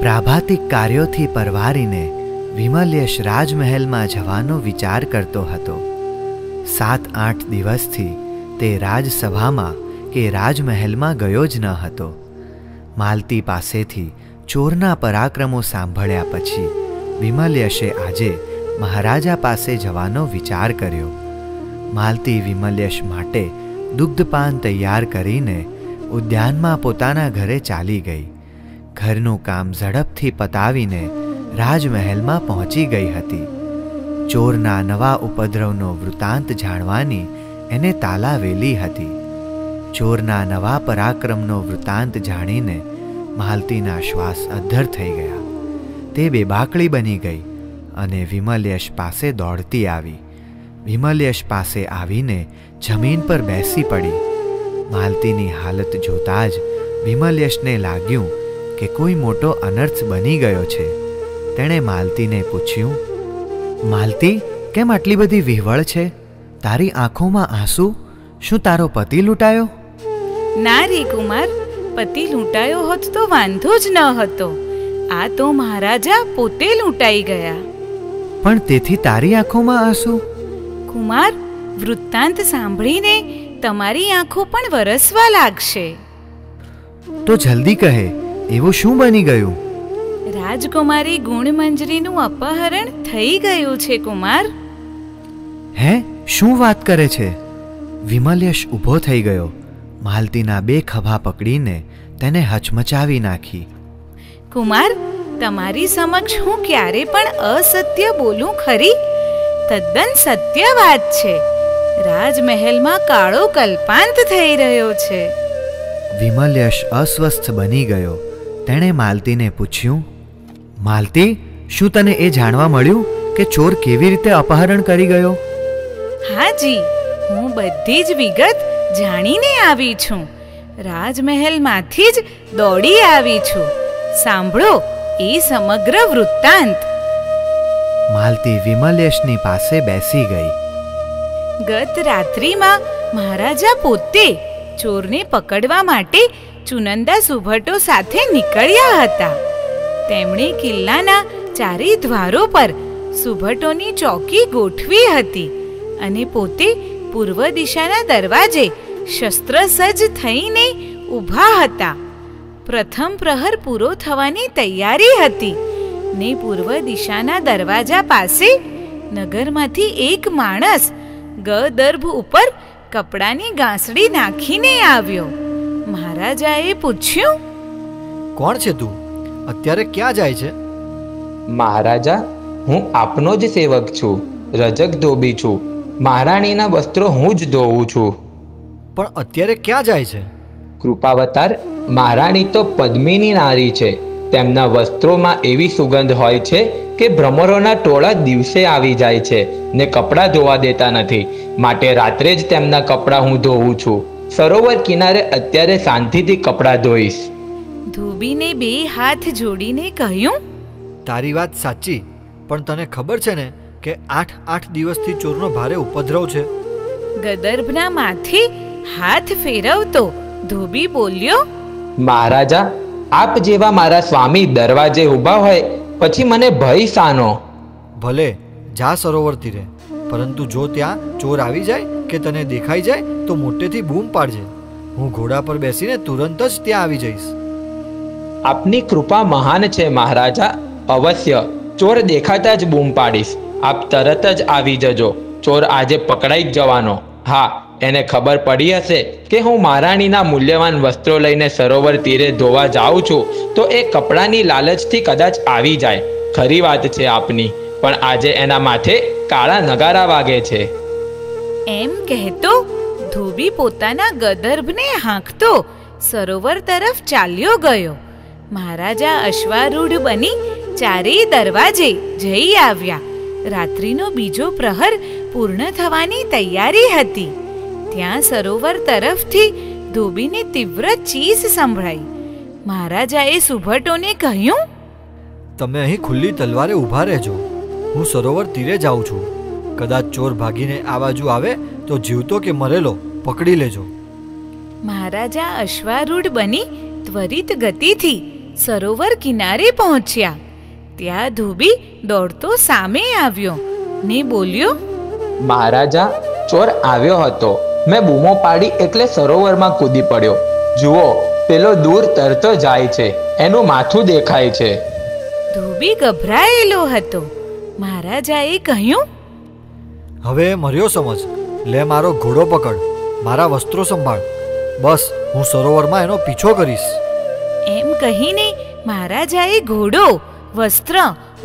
પ્રાભાતિક કાર્યોથી પરવારીને વિમલ્યશ રાજમહેલમાં જવાનો વિચાર કરતો હતો. 7-8 દિવસથી તે રાજસભામાં કે રાજમહેલમાં ગયો જ ન હતો. માલતી પાસેથી ચોરના પરાક્રમો સાંભળ્યા પછી વિમલ્યશે આજે મહારાજા પાસે જવાનો વિચાર કર્યો. માલતી વિમલ્યશ માટે દુગ્ધપાન તૈયાર કરીને ઉદ્યાનમાં પોતાના ઘરે ચાલી ગઈ. ઘરનું કામ ઝડપથી પતાવીને રાજમહેલમાં પહોંચી ગઈ હતી. ચોરના નવા ઉપદ્રવનો વૃત્તાંત જાણવાની એને તાલાવેલી હતી. ચોરના નવા પરાક્રમનો વૃત્તાંત જાણીને માલતીના શ્વાસ અદ્ધર થઈ ગયા. તે બેબાકળી બની ગઈ અને વિમલ્યશ પાસે દોડતી આવી. વિમલ્યશ પાસે આવીને જમીન પર બેસી પડી. માલતીની હાલત જોતાં જ વિમલ્યશને લાગ્યું કે કોઈ મોટો અનર્થ બની ગયો છે. તેણે માલતીને પૂછ્યું, માલતી, કેમ આટલી બધી વિહવળ છે? તારી આંખોમાં આંસુ? શું તારો પતિ લૂંટાયો? ના રે કુમાર, પતિ લૂંટાયો હોત તો વાંધો જ ન હતો. આ તો મહારાજા પોતે લૂંટાઈ ગયા. પણ તેથી તારી આંખોમાં આંસુ? કુમાર, વૃત્તાંત સાંભળીને તમારી આંખો પણ વરસવા લાગશે. તો જલ્દી કહે, એવું શું બની ગયું? રાજકુમારી ગુણમંજરીનું અપહરણ થઈ ગયું છે કુમાર. હે, શું વાત કરે છે? વિમલ્યશ ઊભો થઈ ગયો. માલતીના 2 ખભા પકડીને તેને હચમચાવી નાખી. કુમાર, તમારી સમક્ષ હું ક્યારે પણ અસત્ય બોલું ખરી? તદ્દન સત્ય વાત છે. રાજમહેલમાં કાળો કલ્પાંત થઈ રહ્યો છે. વિમલ્યશ અસ્વસ્થ બની ગયો. તેણે માલતીને પૂછ્યું, માલતી, શું તને એ જાણવા મળ્યું કે ચોર કેવી રીતે અપહરણ કરી ગયો? હાજી, હું બધી જ વિગત જાણીને આવી છું. રાજમહેલમાંથી જ દોડી આવી છું. સાંભળો એ સમગ્ર વૃત્તાંત. માલતી વિમલ્યશની પાસે બેસી ગઈ. ગત રાત્રિમાં મહારાજા પોતે ચોરને પકડવા માટે ચુનંદા સુભટો સાથે નીકળ્યા હતા. તેમણે કિલ્લાના 4 દ્વારો પર સુભટોની ચોકી ગોઠવી હતી અને પોતે પૂર્વ દિશાના દરવાજે શસ્ત્રસજ્જ થઈને ઊભા હતા. પ્રથમ પ્રહર પૂરો થવાની તૈયારી હતી ને પૂર્વ દિશાના દરવાજા પાસે નગરમાંથી એક માણસ ગદર્ભ ઉપર કપડાની ગાંસડી નાખીને આવ્યો. મહારાજાએ પૂછ્યું, કોણ છે તું? અત્યારે ક્યાં જાય છે? મહારાજા, હું આપનો જ સેવક છું. રજક ધોબી છું. મહારાણીના વસ્ત્રો હું જ ધોવું છું. પણ અત્યારે ક્યાં જાય છે? કૃપાવતાર, મહારાણી તો પદ્મિની નારી છે. તેમના વસ્ત્રોમાં એવી સુગંધ હોય છે કે ભ્રમરોના ટોળા દિવસે આવી જાય છે ને કપડાં ધોવા દેતા નથી. માટે રાત્રે જ તેમના કપડાં હું ધોવું છું. સરોવર કિનારે અત્યારે શાંતિથી કપડાં ધોઈશ. ધોબીને 2 હાથ જોડીને કહ્યું, તારી વાત સાચી, પણ તને ખબર છે ને કે 8 દિવસથી ચોરનો ભારે ઉપદ્રવ છે. ગદર્ભના માથે હાથ ફેરવતો ધોબી બોલ્યો, મહારાજા, આપ જેવા મારા સ્વામી દરવાજે ઊભા હોય પછી મને ભય શાનો? ભલે જા સરોવર તીરે, પરંતુ જો ત્યાં ચોર આવી જાય કે તને દેખાઈ જાય તો મોટેથી બૂમ પાડજે. હું ઘોડા પર બેસીને તુરંત જ ત્યાં આવી જઈશ. આપની કૃપા મહાન છે મહારાજા. અવશ્ય ચોર દેખાતા જ બૂમ પાડીશ. આપ તરત જ આવી જજો. ચોર આજે પકડાઈ જ જવાનો. હા, એને ખબર પડી હશે કે હું મહારાણીના મૂલ્યવાન વસ્ત્રો લઈને સરોવર તીરે ધોવા જાઉં છું તો એ કપડાની લાલચથી કદાચ આવી જાય. ખરી વાત છે આપની, પણ આજે એના માથે કાળા નગારા વાગે છે. એમ કહેતો ધોબી પોતાના ગદર્ભને હાંકતો સરોવર તરફ ચાલ્યો ગયો. મહારાજા અશ્વારૂઢ બની 4 દરવાજે જઈ આવ્યા. રાત્રિનો બીજો પ્રહર પૂર્ણ થવાની તૈયારી હતી. ત્યાં સરોવર તરફથી ધોબીને તીવ્ર ચીસ સંભળાઈ. મહારાજાએ સુભટોને કહ્યું, તમે અહીં ખુલ્લી તલવારે ઊભા રહેજો. હું સરોવર તીરે જાઉં છું. કદાચ ચોર ભાગીને આ બાજુ આવે તો જીવતો કે મરેલો પકડી લેજો. મહારાજા અશ્વારૂઢ બની ત્વરિત ગતિથી સરોવર કિનારે પહોંચ્યા. ત્યાં ધોબી દોડતો સામે આવ્યો ને બોલ્યો, મહારાજા, ચોર આવ્યો હતો. મેં બૂમો પાડી એટલે સરોવરમાં કૂદી પડ્યો. જુઓ, પેલો દૂર તરતો જાય છે, એનું માથું દેખાય છે. ધોબી ગભરાયેલો હતો. મહારાજાએ કહ્યું, હવે મર્યો સમજ. લે મારો ઘોડો પકડ, મારા વસ્ત્રો સંભાળ. બસ હું સરોવરમાં એનો પીછો કરીશ. એમ કહીને મહારાજાએ ઘોડો, વસ્ત્ર,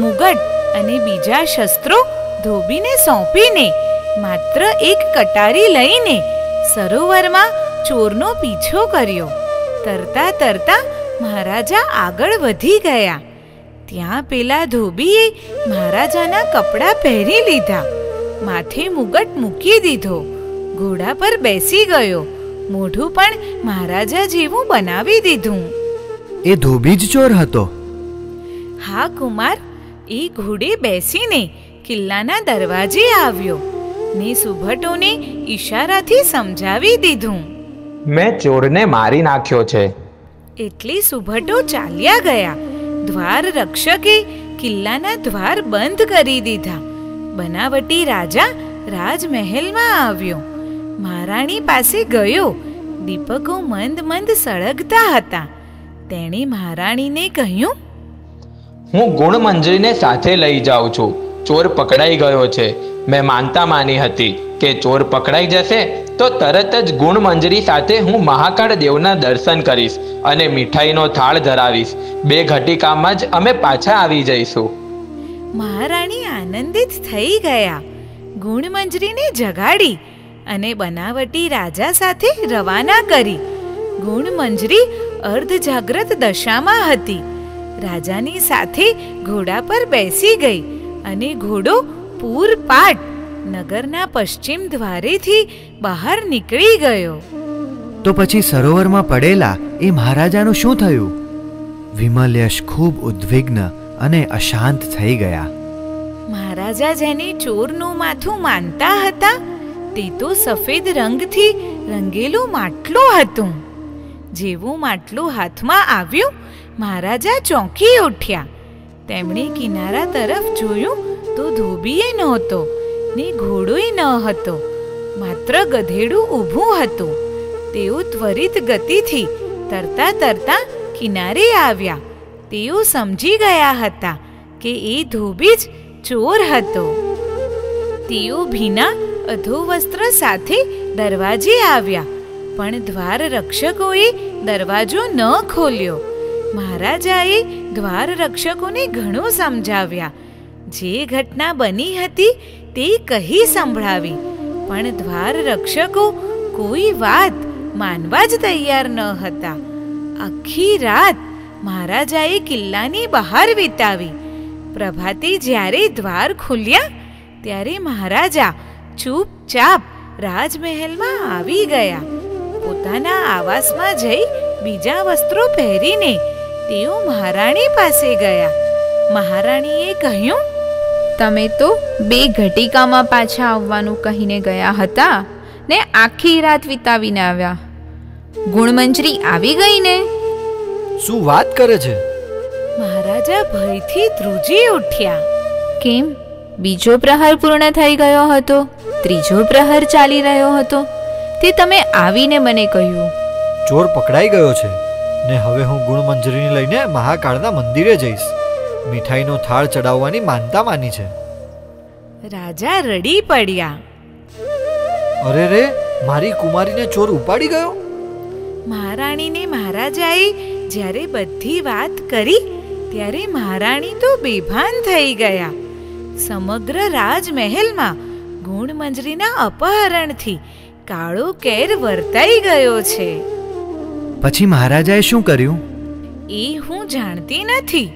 મુગટ અને બીજા શસ્ત્રો ધોબીને સોંપીને માત્ર એક કટારી લઈને સરોવરમાં ચોરનો પીછો કર્યો. તરતા તરતા મહારાજા આગળ વધી ગયા. ત્યાં પેલા ધોબીએ મહારાજાના કપડાં પહેરી લીધા, માથે મુગટ મૂકી દીધો, ઘોડા પર બેસી ગયો, મોઢું પણ મહારાજા જેવું બનાવી દીધું. એ ધોબી જ ચોર હતો? હા કુમાર, એ ઘોડે બેસીને કિલ્લાના દરવાજે આવ્યો ને સુભટોને ઈશારાથી સમજાવી દીધું. મેં ચોરને મારી નાખ્યો છે. એટલે સુભટો ચાલ્યા ગયા. દ્વાર રક્ષકે કિલ્લાના દ્વાર બંધ કરી દીધા. બનાવટી રાજા રાજમહેલમાં આવ્યો. મહારાણી પાસે ગયો. દીપકો મંદ મંદ સળગતા હતા. તેણે મહારાણીને કહ્યું, હું ગુણમંજરીને સાથે લઈ જાઉં છું. ચોર પકડાઈ ગયો છે. મેં માનતા માની હતી કે ચોર પકડાઈ જશે તો તરત જ ગુણમંજરી સાથે હું મહાકાળ દેવના દર્શન કરીશ અને મીઠાઈનો થાળ ધરાવીશ. 2 ઘટિકામાં જ અમે પાછા આવી જઈશું. મહારાણી આનંદિત થઈ ગયા. ગુણમંજરીને જગાડી અને બનાવટી રાજા સાથે રવાના કરી. ગુણમંજરી અર્ધજાગ્રત દશામાં હતી. રાજાની સાથે ઘોડા પર બેસી ગઈ અને ઘોડો પૂરપાટ નગરના પશ્ચિમ દ્વારેથી બહાર નીકળી ગયો. તો પછી સરોવરમાં પડેલા એ મહારાજાનું શું થયું? વિમલયશ ખૂબ ઉદ્વિગ્ન અને અશાંત થઈ ગયા. મહારાજા જેને ચોરનું માથું માનતા હતા તે તો સફેદ રંગથી રંગેલું માટલું હતું. જેવું માટલું હાથમાં આવ્યું, મહારાજા ચોંકી ઉઠ્યા. તેમણે કિનારા તરફ જોયું તો ધોબીએ નહોતો ને ઘોડોય ન હતો, માત્ર ગધેડું ઊભું હતું. તેઓ ત્વરિત ગતિથી તરતા તરતા કિનારે આવ્યા. તેઓ સમજી ગયા હતા કે એ ધોબી જ ચોર હતો. તેઓ ભીના અધોવસ્ત્ર સાથે દરવાજે આવ્યા, પણ દ્વાર રક્ષકોએ દરવાજો ન ખોલ્યો. મહારાજાએ દ્વાર રક્ષકોને ઘણું સમજાવ્યા. જે ઘટના બની હતી તે કહી સંભળાવી, પણ દ્વાર રક્ષકો કોઈ વાત માનવા જ તૈયાર ન હતા. આખી રાત મહારાજાએ કિલ્લાની બહાર વિતાવી. પ્રભાતે જ્યારે દ્વાર ખુલ્યા ત્યારે મહારાજા ચૂપચાપ રાજમહેલમાં આવી ગયા. પોતાના આવાસમાં જઈ બીજા વસ્ત્રો પહેરીને તેઓ મહારાણી પાસે ગયા. મહારાણીએ કહ્યું, તમે તો 2 ઘટિકામાં પાછા આવવાનું કહીને ગયા હતા ને આખી રાત વિતાવીને આવ્યા. ગુણમંજરી આવી ગઈ ને? શું વાત કરે છે? મહારાજા ભયથી ધ્રુજી ઉઠ્યા. કેમ? બીજો પ્રહર પૂર્ણ થઈ ગયો હતો, ત્રીજો પ્રહર ચાલી રહ્યો હતો, તે તમે આવીને મને કહ્યું. ચોર પકડાઈ ગયો છે ને હવે હું ગુણમંજરીને લઈને મહાકાળના મંદિરે જઈશ. મીઠાઈનો થાળ ચડાવવાની માનતા માની છે. રાજા રડી પડ્યા. અરે રે, મારી કુમારીને ચોર ઉપાડી ગયો. મહારાણીને મહારાજાએ જ્યારે બધી વાત કરી ત્યારે મહારાણી તો બેભાન થઈ ગયા. સમગ્ર રાજમહેલમાં ગુણમંજરીના અપહરણથી કાળો કેર વર્તાઈ ગયો છે. પછી મહારાજાએ શું કર્યું? એ હું જાણતી નથી.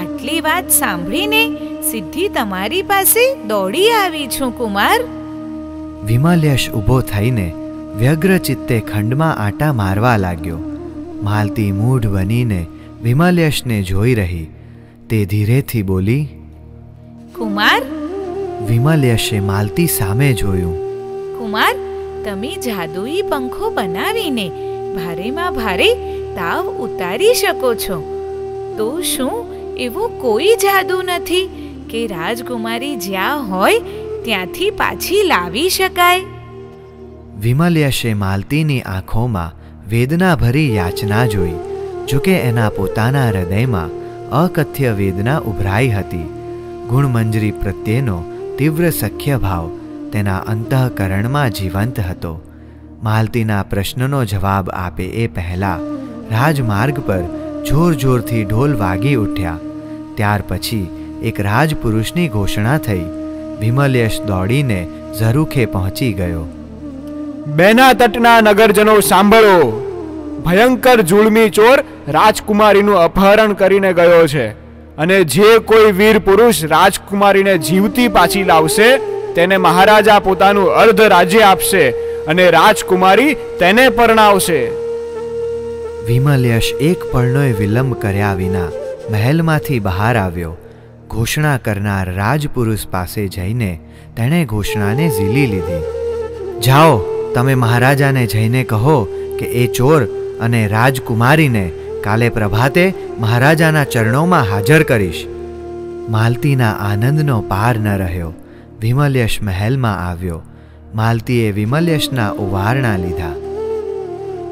આટલી વાત સાંભળીને સીધી તમારી પાસે દોડી આવી છું કુમાર. વિમલયશ ઊભો થઈને વ્યગ્ર ચિત્તે ખંડમાં આટા મારવા લાગ્યો. માલતી મૂઢ બનીને વિમલયશને જોઈ રહી. તે ધીરેથી બોલી, કુમાર. વિમલયશે માલતી સામે જોયું. કુમાર, તમે જાદુઈ પંખો બનાવીને ભારેમાં ભારે તાવ ઉતારી શકો છો. તો શું એવો કોઈ જાદુ નથી કે રાજકુમારી જ્યાં હોય ત્યાંથી પાછી લાવી શકાય? વિમલયશે માલતીની આંખોમાં વેદનાભરી યાચના જોઈ. જોકે એના પોતાના હૃદયમાં અકથ્ય વેદના ઉભરાઈ હતી. ગુણમંજરી પ્રત્યેનો તીવ્ર સખ્ય ભાવ તેના અંતઃકરણમાં જીવંત હતો. માલતીના પ્રશ્નનો જવાબ આપે એ પહેલાં રાજમાર્ગ પર જોર જોરથી ઢોલ વાગી ઉઠ્યા. ત્યાર પછી એક રાજપુરુષની ઘોષણા થઈ. વિમલયશ દોડીને ઝરૂખે પહોંચી ગયો. બેના તટના નગરજનો સાંભળો, ભયંકર જુલમી ચોર રાજકુમારીનું અપહરણ કરીને ગયો છે અને જે કોઈ વીર પુરુષ રાજકુમારીને જીવતી પાછી લાવશે તેને મહારાજા પોતાનું અર્ધ રાજ્ય આપશે અને રાજકુમારી તેને પરણાવશે. વિમલયશ એક પળનોય વિલંબ કર્યા વિના મહેલમાંથી બહાર આવ્યો. ઘોષણા કરનાર રાજપુરુષ પાસે જઈને તેણે ઘોષણાને ઝીલી લીધી. જાઓ, તમે મહારાજાને જઈને કહો કે એ ચોર અને રાજકુમારીને કાલે પ્રભાતે મહારાજાના ચરણોમાં હાજર કરીશ. માલતીના આનંદનો પાર ન રહ્યો. વિમલયશ મહેલમાં આવ્યો. માલતીએ વિમલયશના ઉવારણા લીધા.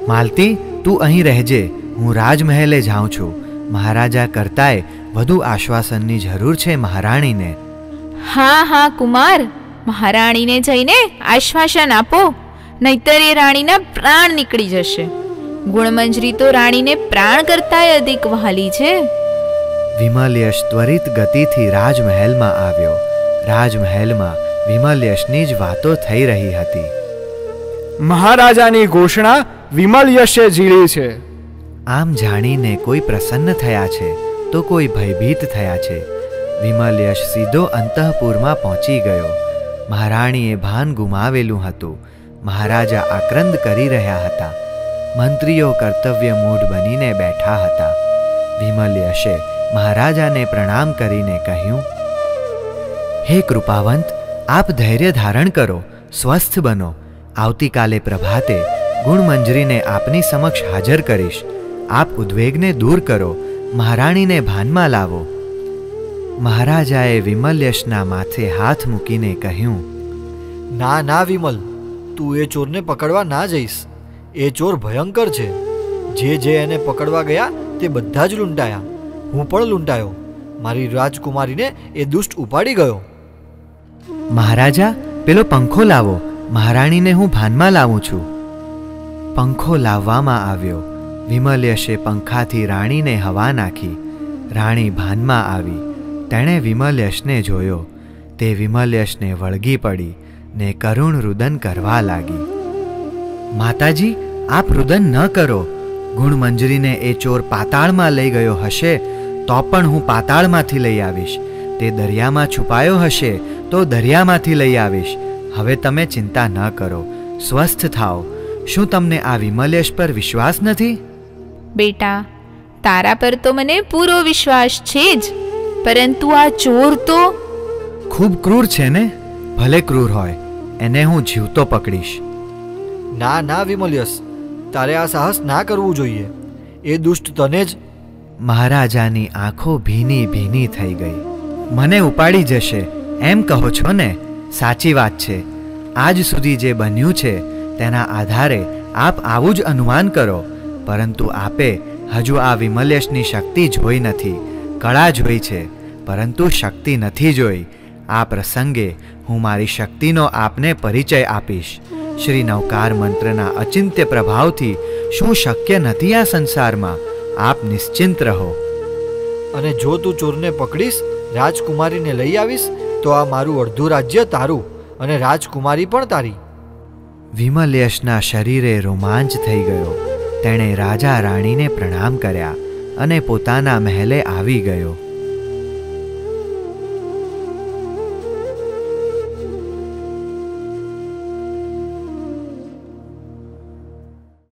માલતી, તું અહીં રહેજે, હું રાજમહેલે જાઉં છું. મહારાજા કરતાંય વધુ આશ્વાસનની જરૂર છે મહારાણીને. હા હા કુમાર, મહારાણીને જઈને આશ્વાસન આપો, નહીતર એ રાણીના પ્રાણ નીકળી જશે. ગુણમંજરી તો રાણીને પ્રાણ કરતાંય અધિક વહાલી છે. વિમલયશ ત્વરિત ગતિથી રાજમહેલમાં આવ્યો. રાજમહેલમાં વિમલયશની જ વાતો થઈ રહી હતી. મહારાજાની ઘોષણા વિમલયશે ઝીલી છે. આમ જાણીને કોઈ પ્રસન્ન થયા છે તો કોઈ ભયભીત થયા છે. વિમલયશ સીધો અંતઃપુરમાં પહોંચી ગયો. મહારાણીએ ભાન ગુમાવેલું હતું. મહારાજા આક્રંદ કરી રહ્યા હતા. મંત્રીઓ કર્તવ્ય મૂઢ બનીને બેઠા હતા. વિમલયશે મહારાજાને પ્રણામ કરીને કહ્યું, હે કૃપાવંત, આપ ધૈર્ય ધારણ કરો, સ્વસ્થ બનો. આવતીકાલે પ્રભાતે ગુણમંજરીને આપની સમક્ષ હાજર કરીશ. આપ ઉદ્વેગને દૂર કરો, મહારાણીને ભાનમાં લાવો. મહારાજાએ વિમલયશના માથે હાથ મૂકીને કહ્યું, ના ના વિમલ, તું એ ચોરને પકડવા ના જઈશ. એ ચોર ભયંકર છે. જે એને પકડવા ગયા તે બધા જ લૂંટાયા. હું પણ લૂંટાયો. મારી રાજકુમારીને એ દુષ્ટ ઉપાડી ગયો. મહારાજા, પેલો પંખો લાવો, મહારાણીને હું ભાનમાં લાવું છું. પંખો લાવવામાં આવ્યો. વિમલયશે પંખાથી રાણીને હવા નાખી. રાણી ભાનમાં આવી. તેણે વિમલયશને જોયો. તે વિમલયશને વળગી પડી ને કરુણ રુદન કરવા લાગી. માતાજી, આપ રુદન ન કરો. ગુણમંજરીને એ ચોર પાતાળમાં લઈ ગયો હશે તો પણ હું પાતાળમાંથી લઈ આવીશ. તે દરિયામાં છુપાયો હશે તો દરિયામાંથી લઈ આવીશ. હવે તમે ચિંતા ન કરો, સ્વસ્થ થાઓ. શું તમને આ વિમલયશ પર વિશ્વાસ નથી? બેટા, તારા પર તો મને પૂરો વિશ્વાસ છે જ, પરંતુ આ ચોર તો ખૂબ ક્રૂર છે ને? ભલે ક્રૂર હોય, એને હું જીવતો પકડીશ. ના ના વિમલયશ, તારે આ સાહસ ના કરવું જોઈએ. એ દુષ્ટ તને જ. મહારાજાની આંખો ભીની ભીની થઈ ગઈ. મને ઉપાડી જશે એમ કહો છો ને? સાચી વાત છે. આજ સુધી જે બન્યું છે તેના આધારે આપ આવું જ અનુમાન કરો. પરંતુ આપે હજુ આ વિમલયશની શક્તિ જોઈ નથી. કળા જોઈ છે પરંતુ શક્તિ નથી જોઈ. આ પ્રસંગે હું મારી શક્તિનો આપને પરિચય આપીશ. શ્રી નવકાર મંત્રના અચિંત્ય પ્રભાવથી શું શક્ય નથી આ સંસારમાં? આપ નિશ્ચિંત રહો. અને જો તું ચોરને પકડીશ, રાજકુમારીને લઈ આવીશ તો આ મારું અડધું રાજ્ય તારું અને રાજકુમારી પણ તારી. વિમલયશના શરીરે રોમાંચ થઈ ગયો. તેણે રાજા રાણીને પ્રણામ કર્યા અને પોતાના મહેલે આવી ગયો.